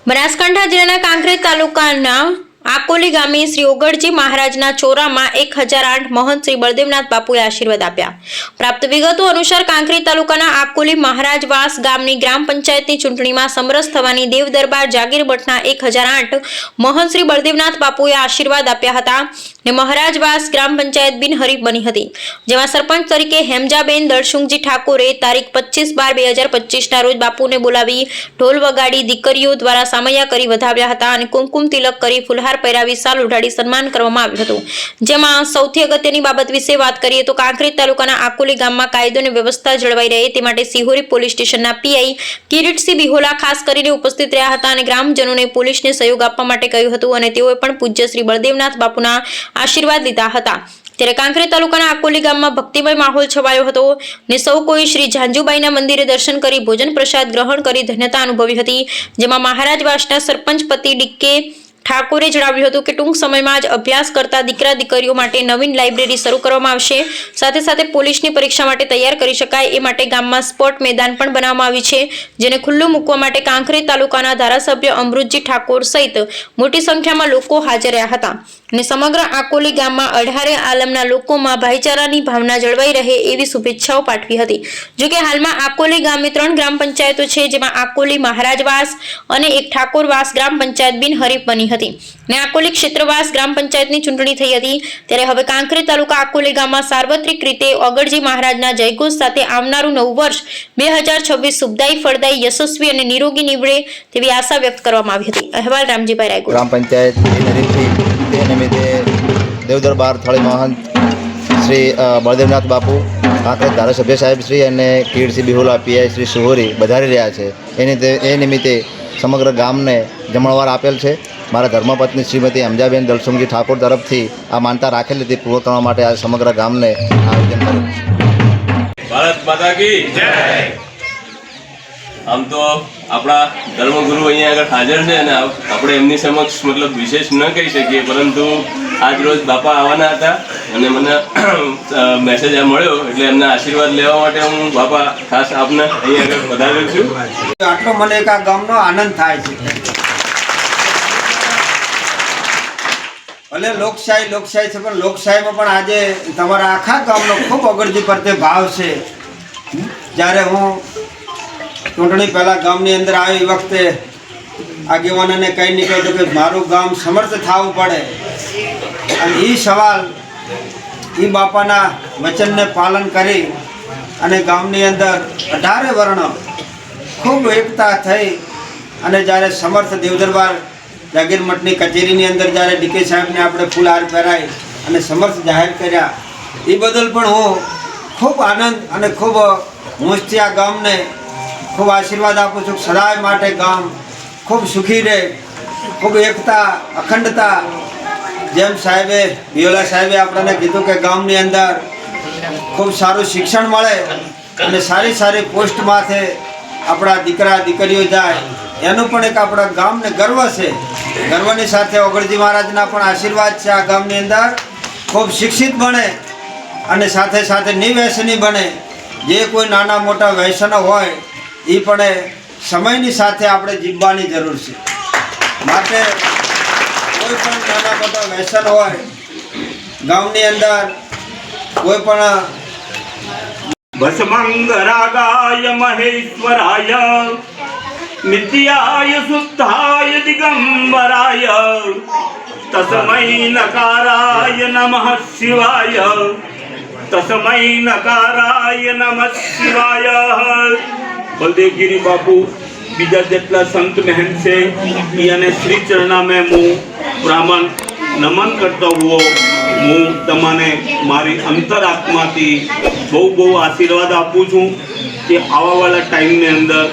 બનાસકાંઠા જિલ્લાના કાંકરેજ તાલુકાના આકોલી ગામે શ્રી ઓગળજી મહારાજના ચોરામાં 1008 મહંત શ્રી બળદેવનાથ બાપુએ આશીર્વાદ આપ્યા। પ્રાપ્ત વિગતો અનુસાર કાંકરેજ તાલુકાના આકોલી મહારાજવાસ ગામની ગ્રામ પંચાયતની ચૂંટણીમાં સમરસ થવાની દેવ દરબાર જાગીર મઠના 1008 મહંત શ્રી બળદેવનાથ બાપુએ આશીર્વાદ આપ્યા હતા ને મહારાજવાસ ગ્રામ પંચાયત બિનહરીફ બની હતી, જેમાં સરપંચ તરીકે હેમજાબેન દળસુંગજી ઠાકોરે તારીખ 25/12/2025ના રોજ બાપુને બોલાવી ઢોલ વગાડી દીકરીઓ દ્વારા સામૈયા કરી વધાવ્યા હતા અને કુમકુમ તિલક કરી ફુલહાર પહેરાવી સાલ ઉઢાડી સન્માન કરવામાં આવ્યું હતું। જેમાં સૌથી અગત્યની બાબત વિશે વાત કરીએ તો કાંકરેજ તાલુકાના આકોલી ગામમાં કાયદો અને વ્યવસ્થા જળવાઈ રહે તે માટે સિહોરી પોલીસ સ્ટેશનના પીઆઈ કિરીટસિંહ બિહોલા ખાસ કરીને ઉપસ્થિત રહ્યા હતા અને ગ્રામજનોને પોલીસને સહયોગ આપવા માટે કહ્યું હતું અને તેઓએ પણ પૂજ્ય શ્રી બળદેવનાથ બાપુના આશીર્વાદ લીધા હતા। ત્યારે કાંકરેજ તાલુકાના આકોલી ગામમાં ભક્તિમય માહોલ છવાયો હતો ને સૌ કોઈ શ્રી ઝાંઝુબાઈના મંદિરે દર્શન કરી ભોજન પ્રસાદ ગ્રહણ કરી ધન્યતા અનુભવી હતી। જેમાં મહારાજવાસના સરપંચ પતિ ડીકે ઠાકોરે જણાવ્યું હતું કે ટૂંક સમયમાં જ અભ્યાસ કરતા દીકરા દીકરીઓ માટે નવીન લાઇબ્રેરી શરૂ કરવામાં આવશે। સાથે સાથે પોલીસની પરીક્ષા માટે તૈયાર કરી શકાય એ માટે ગામમાં સ્પોર્ટ મેદાન પણ બનાવવામાં આવ્યું છે, જેને ખુલ્લું મૂકવા માટે કાંકરેજ તાલુકાના ધારાસભ્ય અમૃતજી ઠાકોર સહિત મોટી સંખ્યામાં લોકો હાજર રહ્યા હતા અને સમગ્ર આકોલી ગામમાં અઢારે આલમના લોકોમાં ભાઈચારાની ભાવના જળવાઈ રહે એવી શુભેચ્છાઓ પાઠવી હતી। જોકે હાલમાં આકોલી ગામે 3 ગ્રામ પંચાયતો છે, જેમાં આકોલી મહારાજવાસ અને એક ઠાકોરવાસ ગ્રામ પંચાયત બિનહરીફ બની હતી ને આકોલી ક્ષેત્રવાસ ગ્રામ પંચાયતની ચૂંટણી થઈ હતી। ત્યારે હવે કાંકરેજ તાલુકા આકોલી ગામમાં સાર્વત્રિક રીતે ઓગળજી મહારાજના જયઘોષ સાથે આવનારું નવું વર્ષ 2026 શુભદાયી ફળદાયી યશસ્વી અને નિરોગી નીવડે તેવી આશા વ્યક્ત કરવામાં આવી હતી। અહેવાલ રામજીભાઈ રાયગોર। ગ્રામ પંચાયત તે નિમિત્તે દેવદરબાર થોળી મહંત શ્રી બળદેવનાથ બાપુ કાંકરેજ ધારાસભ્ય સાહેબ શ્રી અને કિરીટસિંહ બિહોલા પીઆઈ શ્રી સુહોરી વધારી રહ્યા છે। એ નિમિત્તે સમગ્ર ગામને જમણવાર આપેલ છે। મારા ધર્મપત્ની શ્રીમતી હેમજાબેન દળસુંગજી ઠાકોર તરફથી આ માનતા રાખેલી હતી પૂર્ણ કરવા માટે આ સમગ્ર ગામને આયોજન કર્યું। ભારત માતા કી જય। આમ તો આપણા ધર્મગુરુ અહીંયા આગળ હાજર છે અને આપણે એમની સમક્ષ મતલબ વિશેષ ન કહી શકીએ, પરંતુ આજ રોજ બાપા આવવાના હતા અને મને મેસેજ મળ્યો એટલે એમના આશીર્વાદ લેવા માટે હું બાપા ખાસ આપને અહીંયા આગળ વધારેલ છું। આટલો મને એક આ ગામનો આનંદ થાય છે। ભલે લોકશાહી છે પણ લોકશાહીમાં પણ આજે તમારા આખા ગામનો ખૂબ ઓગળજી પ્રત્યે ભાવ છે। જ્યારે હું ચૂંટણી પહેલાં ગામની અંદર આવી વખતે આગેવાનોને કહી નીકળ્યો હતો કે મારું ગામ સમર્થ થવું પડે અને એ સવાલ એ બાપાના વચનને પાલન કરી અને ગામની અંદર 18 વર્ણો ખૂબ એકતા થઈ અને જ્યારે સમર્થ દેવદરબાર જાગીર મઠની કચેરીની અંદર જ્યારે ડીકે સાહેબને આપણે ફૂલહાર પહેરાવી અને સમર્થ જાહેર કર્યા એ બદલ પણ હું ખૂબ આનંદ અને ખૂબ હોંશથી આ ગામને ખૂબ આશીર્વાદ આપું છું। સદાય માટે ગામ ખૂબ સુખી રહે, ખૂબ એકતા અખંડતા, જેમ સાહેબે બિહોલા સાહેબે આપણને કીધું કે ગામની અંદર ખૂબ સારું શિક્ષણ મળે અને સારી પોસ્ટ માથે આપણા દીકરા દીકરીઓ જાય એનું પણ એક આપણા ગામને ગર્વ છે। ગર્વની સાથે ઓગળજી મહારાજના પણ આશીર્વાદ છે આ ગામની અંદર ખૂબ શિક્ષિત બને અને સાથે સાથે નિવ્યસની બને। જે કોઈ નાના મોટા વ્યસનો હોય એ પણ સમયની સાથે આપણે જીવવાની જરૂર છે। માટે કોઈ પણ નાના મોટા વ્યસન હોય ગામની અંદર કોઈ પણ ભસ્મંગરાગાય મહેશ્વરાય નિત્યાય શુદ્ધાય દિગંબરાય તસ્મૈ નકારાય નમઃ શિવાય તસ્મૈ નકારાય નમઃ શિવાય। બલદેવગીરી બાપુ બીજા જેટલા સંત મહેન છે એને શ્રી ચરણા મેં હું બ્રાહ્મણ નમન કરતો હુઓ હું તમને મારી અંતરાત્માથી બહુ આશીર્વાદ આપું છું કે આવાવાળા ટાઈમની અંદર